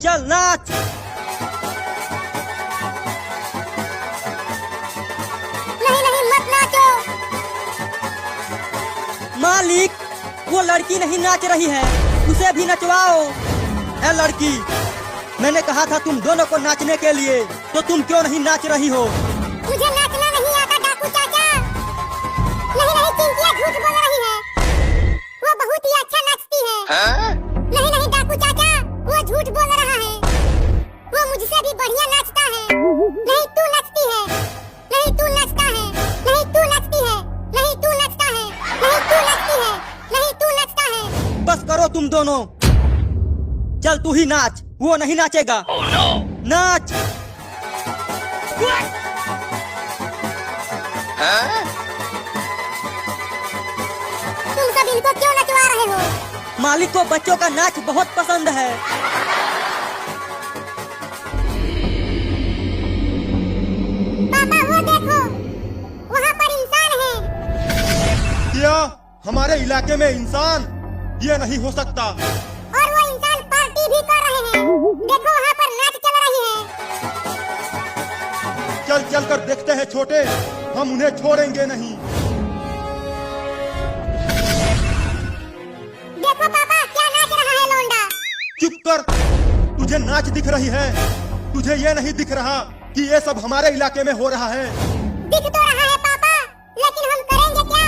चल नाच। नहीं नहीं मत नाचो। मालिक, वो लड़की नहीं नाच रही है, उसे भी नचवाओ। ए लड़की, मैंने कहा था तुम दोनों को नाचने के लिए, तो तुम क्यों नहीं नाच रही हो? मुझे नाचना नहीं आता डाकू चाचा। नहीं नहीं चिंकिया झूठ बोल रही है, वो बहुत ही अच्छा नाचती है। नहीं नहीं डाकू चाचा, वो झूठ बोल रहा है, वो मुझसे भी बढ़िया नाचता है। नहीं तू नाचती है, नहीं तू नाचता है, नहीं तू नाचती है, नहीं तू नाचता है, नहीं तू नाचती है, नहीं तू नाचता है। बस करो तुम दोनों, चल तू ही नाच, वो नहीं नाचेगा। नाच। तुम सब इनको क्यों नचवा रहे हो? मालिक को बच्चों का नाच बहुत पसंद है। पापा वो देखो, वहाँ पर इंसान है। क्या हमारे इलाके में इंसान? ये नहीं हो सकता। और वो इंसान पार्टी भी कर रहे हैं। देखो वहाँ पर नाच चल रही है। चल चल कर देखते हैं छोटे, हम उन्हें छोड़ेंगे नहीं। देखो पापा क्या नाच रहा है लौंडा। चुप कर, तुझे नाच दिख रही है, तुझे ये नहीं दिख रहा कि ये सब हमारे इलाके में हो रहा है। दिख तो रहा है पापा, लेकिन हम करेंगे क्या?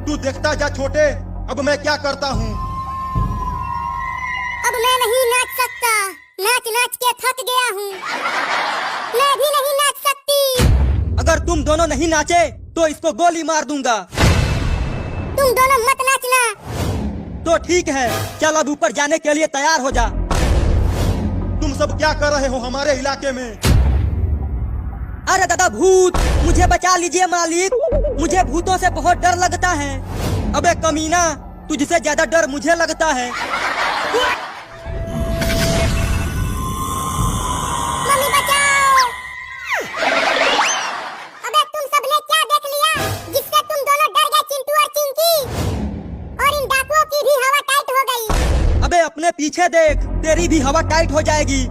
तू देखता जा छोटे, अब मैं क्या करता हूँ। अब मैं नहीं नाच सकता, नाच नाच के थक गया हूँ। मैं भी नहीं नाच सकती। अगर तुम दोनों नहीं नाचे तो इसको गोली मार दूंगा। तुम दोनों मत नाचना। तो ठीक है, चल अब ऊपर जाने के लिए तैयार हो जा। तुम सब क्या कर रहे हो हमारे इलाके में? अरे दादा भूत, मुझे बचा लीजिए मालिक, मुझे भूतों से बहुत डर लगता है। अबे कमीना, तुझसे ज्यादा डर मुझे लगता है। मम्मी बचाओ। अबे तुम सबने क्या देख लिया जिससे तुम दोनों डर गए? चिंटू और चिंकी, और इन डाकुओं की भी हवा टाइट हो गई। अबे अपने पीछे देख, तेरी भी हवा टाइट हो जाएगी।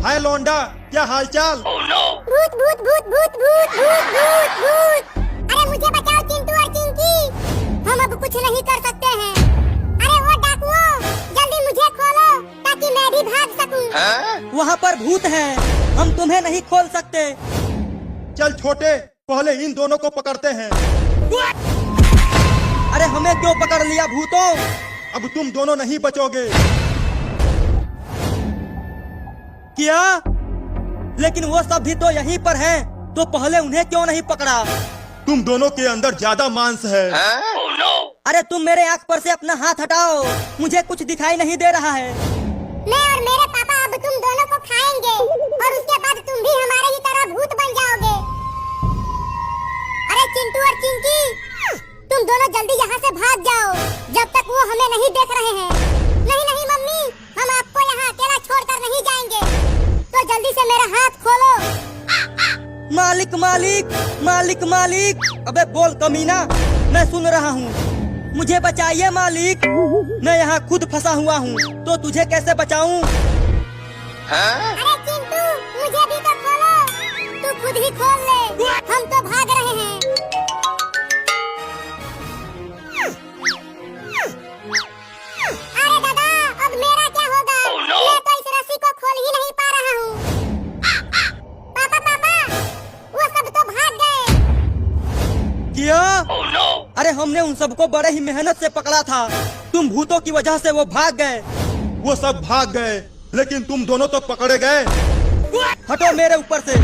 हाय लौंडा, क्या हालचाल? भूत भूत भूत भूत भूत भूत भूत भूत। अरे मुझे बचाओ चिंटू और चिंकी, हम अब कुछ नहीं कर सकते हैं। अरे वो डाकुओं, जल्दी मुझे खोलो ताकि मैं भी भाग सकूं। वहाँ पर भूत हैं, हम तुम्हें नहीं खोल सकते। चल छोटे, पहले इन दोनों को पकड़ते हैं। अरे हमें क्यों पकड़ लिया भूतों? अब तुम दोनों नहीं बचोगे। क्या? लेकिन वो सब भी तो यहीं पर हैं, तो पहले उन्हें क्यों नहीं पकड़ा? तुम दोनों के अंदर ज्यादा मांस है। अरे तुम मेरे आँख पर से अपना हाथ हटाओ, मुझे कुछ दिखाई नहीं दे रहा है। मैं और मेरे पापा अब तुम दोनों को खाएंगे, और उसके बाद तुम भी हमारे ही तरह भूत बन जाओगे। अरे चिंटू और चिंकी, तुम दोनों जल्दी यहाँ से भाग जाओ, जब तक वो हमें नहीं देख रहे हैं। नहीं नहीं मम्मी, हम आपको यहाँ अकेला छोड़कर नहीं जाएंगे, तो जल्दी से मेरा हाथ खोलो। मालिक मालिक मालिक मालिक, अबे बोल कमीना, मैं सुन रहा हूँ। मुझे बचाइए मालिक, मैं यहाँ खुद फंसा हुआ हूँ, तो तुझे कैसे बचाऊं? अरे चिंटू, मुझे भी तो खोलो। तू खुद ही खोल ले, हम तो भाग रहे हैं। अरे दादा, अब मेरा क्या होगा? मैं तो इस रस्सी को खोल ही नहीं पा रहा हूँ। पापा पापा, वो सब तो भाग गए। क्या? अरे हमने उन सबको बड़े ही मेहनत से पकड़ा था, तुम भूतों की वजह से वो भाग गए। वो सब भाग गए, लेकिन तुम दोनों तो पकड़े गए। हटो मेरे ऊपर से।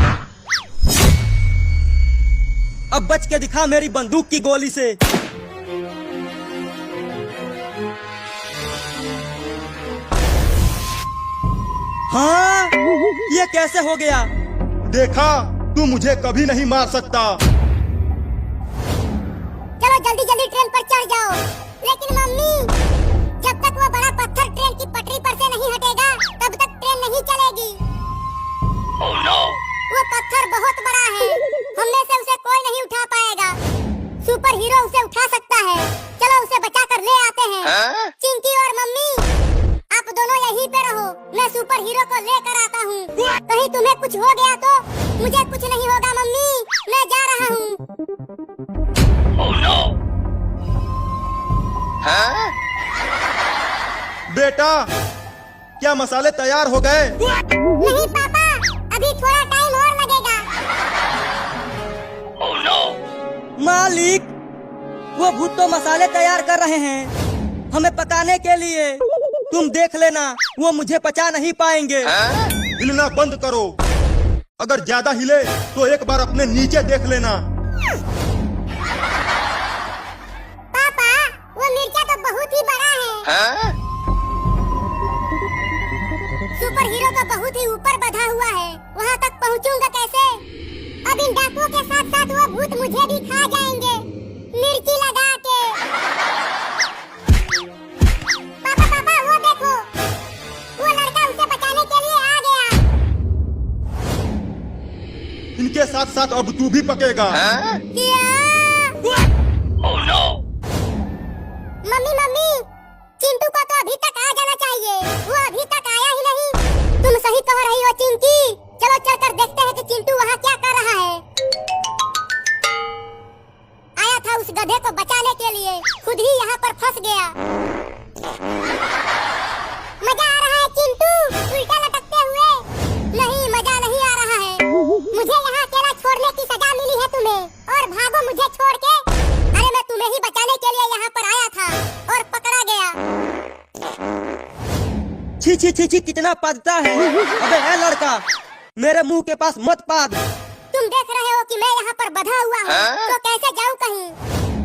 अब बच के दिखा मेरी बंदूक की गोली से। हाँ, ये कैसे हो गया? देखा, तू मुझे कभी नहीं मार सकता। चलो जल्दी जल्दी ट्रेन पर चढ़ जाओ। लेकिन मम्मी, जब तक वो बड़ा पत्थर ट्रेन की पटरी पर से नहीं हटेगा, तब तक ट्रेन नहीं चलेगी। वो पत्थर बहुत बड़ा है, हम में से उसे कोई नहीं उठा पाएगा। सुपर हीरो उसे उठा सकता है। चलो उसे बचा कर ले आते हैं। चिंकी और मम्मी, आप दोनों यहीं पे रहो, मैं मैं सुपर हीरो को लेकर आता हूँ। कहीं तुम्हें कुछ हो गया तो मुझे कुछ नहीं होगा मम्मी, मैं जा रहा हूँ। बेटा, क्या मसाले तैयार हो गए? नहीं पापा, अभी थोड़ा टाइम और लगेगा। मालिक, वो भूत तो मसाले तैयार कर रहे हैं हमें पकाने के लिए। तुम देख लेना, वो मुझे पचा नहीं पाएंगे। हिलना बंद करो। अगर ज्यादा हिले तो एक बार अपने नीचे देख लेना। पापा, वो मिर्चा तो बहुत ही बड़ा है। सुपर हीरो तो बहुत ही ऊपर बंधा हुआ है, वहाँ तक पहुँचूंगा कैसे? अब इन डाकुओं के साथ साथ वो भूत मुझे भी खा जाएंगे, मिर्ची लगा के। पापा पापा, वो देखो, वो लड़का उसे बचाने के लिए आ गया। इनके साथ साथ अब तू भी पकेगा। क्या? मम्मी मम्मी, चिंटू को तो अभी तक आ जाना चाहिए, वो अभी तक आया ही नहीं। तुम सही कह रही हो चिंकी, चलो चलकर देखते हैं कि चिंटू वहाँ क्या कर रहा है। आया था उस गधे को बचाने के लिए, खुद ही यहाँ पर फंस गया। मजा आ रहा है चिंटू, उल्टा लटकते हुए। नहीं, मजा नहीं आ रहा है। मुझे यहाँ अकेला छोड़ने की सजा मिली है तुम्हें, और भागो मुझे छोड़ के। अरे मैं तुम्हें ही बचाने के लिए यहाँ पर आया था और पकड़ा गया। छी छी छी छी, कितना पादता है। अबे ए लड़का, मेरे मुंह के पास मत पाद। तुम देख रहे हो कि मैं यहाँ पर बंधा हुआ हूँ, तो कैसे जाऊँ कहीं?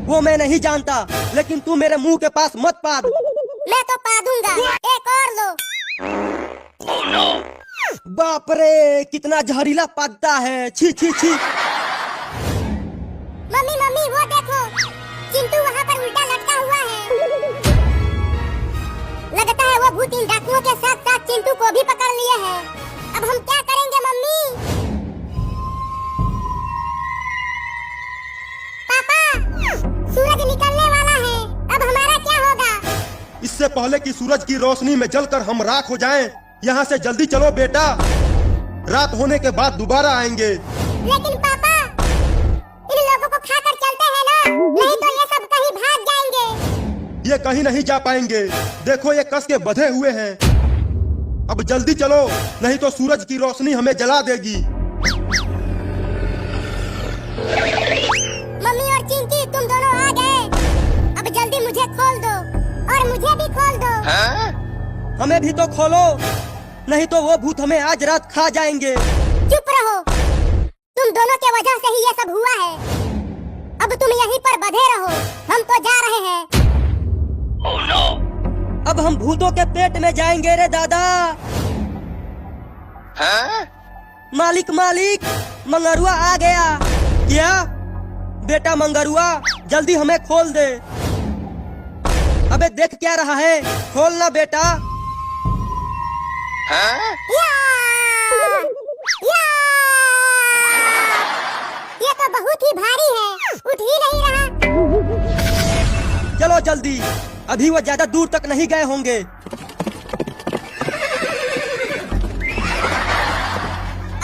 वो मैं नहीं जानता, लेकिन तू मेरे मुंह के पास मत पाद। मैं तो पादूंगा, एक और लो। बाप रे, कितना जहरीला पादता है। छी छी छी। मम्मी मम्मी, वो देखो, चिंटू वहाँ पर उल्टा लटका हुआ है। लगता है वो भूत इन डाकुओं के साथ साथ चिंटू को भी पकड़ लिए है। अब हम क्या करेंगे मम्मी? पापा, सूरज निकलने वाला है, अब हमारा क्या होगा? इससे पहले कि सूरज की रोशनी में जलकर हम राख हो जाएं, यहाँ से जल्दी चलो बेटा। रात होने के बाद दोबारा आएंगे। लेकिन पापा, इन लोगों को खाकर चलते हैं ना, नहीं तो ये सब कहीं भाग जाएंगे। ये कहीं नहीं जा पाएंगे, देखो ये कस के बंधे हुए हैं। अब जल्दी चलो, नहीं तो सूरज की रोशनी हमें जला देगी। मम्मी और चिंकी, तुम दोनों आ गए। अब जल्दी मुझे खोल दो, और मुझे भी खोल दो। हमें भी तो खोलो, नहीं तो वो भूत हमें आज रात खा जाएंगे। चुप रहो, तुम दोनों के वजह से ही ये सब हुआ है। अब तुम यहीं पर बंधे रहो, हम तो जा रहे हैं। अब हम भूतों के पेट में जाएंगे रे दादा। मालिक मालिक, मंगरुआ आ गया। क्या बेटा मंगरुआ, जल्दी हमें खोल दे। अबे देख क्या रहा है, खोलना बेटा। या! या! ये तो बहुत ही भारी है, उठ ही नहीं रहा। चलो जल्दी, अभी वो ज्यादा दूर तक नहीं गए होंगे।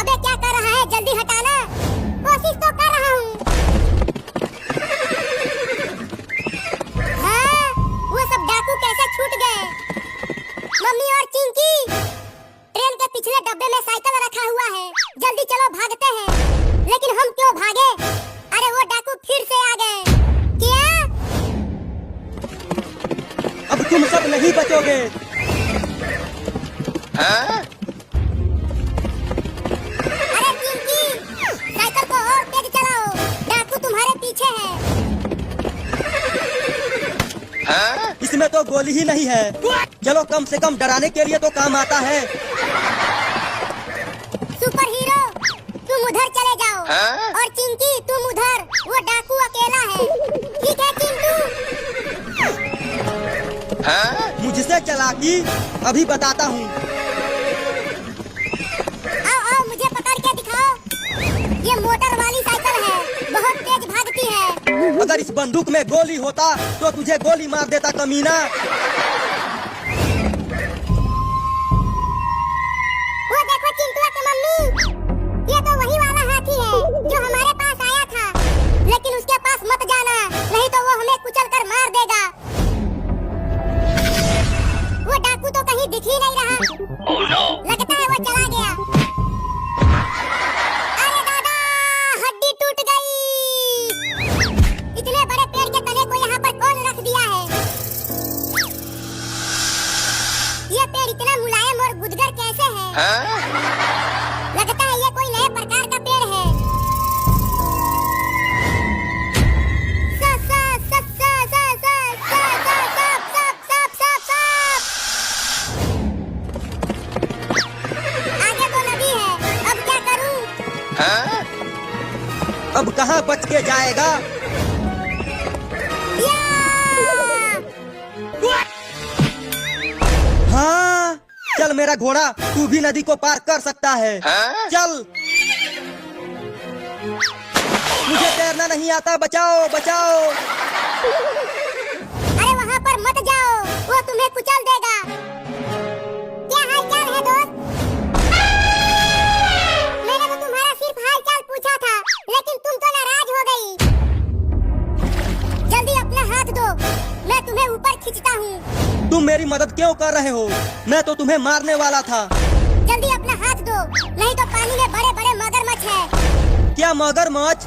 अबे क्या कर रहा है, जल्दी हटाना। कोशिश तो कर रहा हूँ। हाँ, वो सब डाकू कैसे छूट गए? मम्मी और चिंकी, ट्रेन के पिछले डब्बे में साइकिल रखा हुआ है, जल्दी चलो भागते हैं। लेकिन हम क्यों भागे? अरे वो डाकू फिर से आ गए। क्या? अब तुम सब नहीं बचोगे। अरे चिंकी, साइकिल को और तेज चलाओ, डाकू तुम्हारे पीछे है। इसमें तो गोली ही नहीं है। चलो कम से कम डराने के लिए तो काम आता है। सुपर हीरो, तुम उधर चले जाओ, और चिंकी तुम उधर। वो डाकू अकेला है। ठीक है चिंटू? मुझसे चालाकी अभी बताता हूँ। आओ आओ, मुझे पकड़ के दिखाओ। ये मोटर वाली साइकिल है, बहुत तेज भागती है। अगर इस बंदूक में गोली होता तो तुझे गोली मार देता कमीना। दिख ही नहीं रहा। लगता है वो चला गया। अरे दादा, हड्डी टूट गई। इतने बड़े पेड़ के तने को यहाँ पर कौन रख दिया है? ये पेड़ इतना मुलायम और गुदगर कैसे है? लगता है ये कोई नए प्रकार का पेड़ है। आगे तो नदी है, अब क्या करूं? अब कहाँ बच के जाएगा? हाँ, चल मेरा घोड़ा, तू भी नदी को पार कर सकता है। चल। मुझे तैरना नहीं आता, बचाओ बचाओ। अरे वहाँ पर मत जाओ, वो तुम्हें कुचल देगा। क्या हालचाल है दोस्त? मैंने तो तुम्हारा सिर्फ हालचाल पूछा था, लेकिन तुम तो नाराज हो गई। जल्दी अपना हाथ दो, मैं तुम्हें ऊपर खींचता हूँ। तुम मेरी मदद क्यों कर रहे हो? मैं तो तुम्हें मारने वाला था। जल्दी अपना हाथ दो, नहीं तो पानी में बड़े बड़े मगरमच्छ है। क्या मगरमच्छ?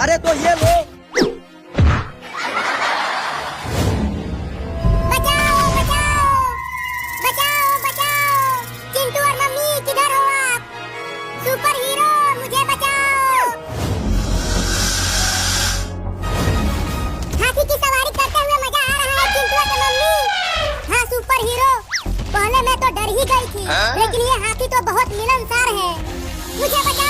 अरे तो ये लो। बचाओ बचाओ बचाओ बचाओ। चिंटू और मम्मी किधर हो आप? सुपर हीरो, मुझे बचाओ। हाथी की सवारी करते हुए मजा आ रहा है चिंटू और मम्मी। हाँ सुपर हीरो, पहले मैं तो डर ही गई थी, लेकिन ये हाथी तो बहुत मिलनसार है। मुझे बचाओ।